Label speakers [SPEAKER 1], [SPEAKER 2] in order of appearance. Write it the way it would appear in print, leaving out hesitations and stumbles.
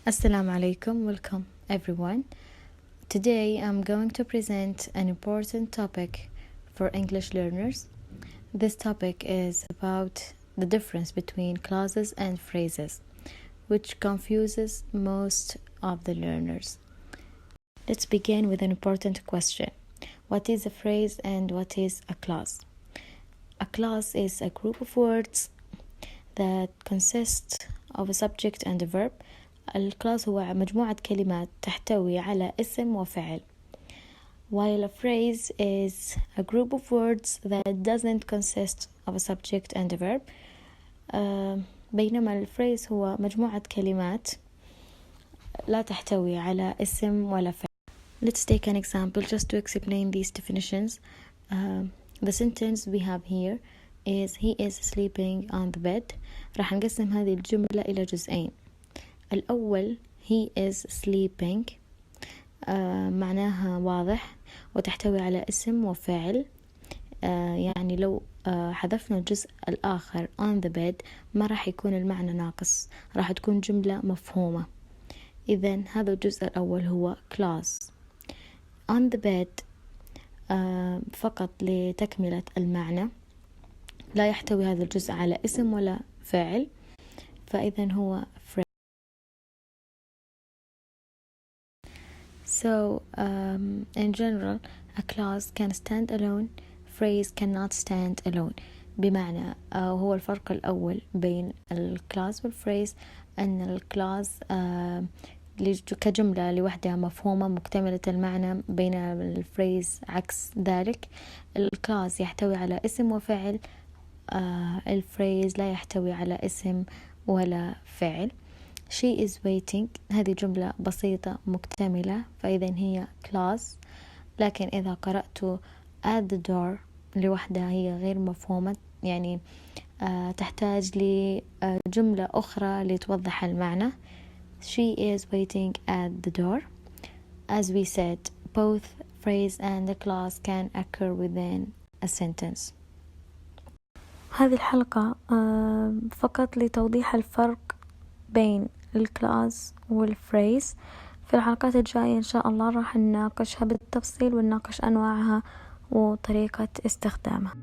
[SPEAKER 1] Assalamu alaikum, welcome everyone. Today I'm going to present an important topic for English learners. This topic is about the difference between clauses and phrases, which confuses most of the learners. Let's begin with an important question. What is a phrase and what is a clause? A clause is a group of words that consist of a subject and a verb. الكلاس هو مجموعة كلمات تحتوي على اسم وفعل. While a phrase is a group of words that doesn't consist of a subject and a verb. بينما الفريز هو مجموعة كلمات لا تحتوي على اسم ولا فعل. Let's take an example just to explain these definitions. The sentence we have here is he is sleeping on the bed. راح نقسم هذه الجملة إلى جزئين. الأول he is sleeping معناها واضح وتحتوي على اسم وفعل. يعني لو حذفنا الجزء الآخر on the bed ما راح يكون المعنى ناقص، راح تكون جملة مفهومة. إذن هذا الجزء الأول هو clause. on the bed فقط لتكملة المعنى، لا يحتوي هذا الجزء على اسم ولا فعل، فإذن هو phrase. So, in general, a clause can stand alone, phrase cannot stand alone. بمعنى هو الفرق الأول بين الكلاس والفريز أن الكلاس كجملة لوحدها مفهومة مكتملة المعنى، بين الفريز عكس ذلك. الكلاس يحتوي على اسم وفعل، الفريز لا يحتوي على اسم ولا فعل. She is waiting هذه جملة بسيطة مكتملة، فإذا هي clause. لكن إذا قرأت at the door لوحدها هي غير مفهومة، يعني تحتاج لجملة أخرى لتوضح المعنى. She is waiting at the door. As we said, both phrase and the clause can occur within a sentence. هذه الحلقة فقط لتوضيح الفرق بين الكلاس والفريز. في الحلقات الجاية إن شاء الله راح نناقشها بالتفصيل ونناقش أنواعها وطريقة استخدامها.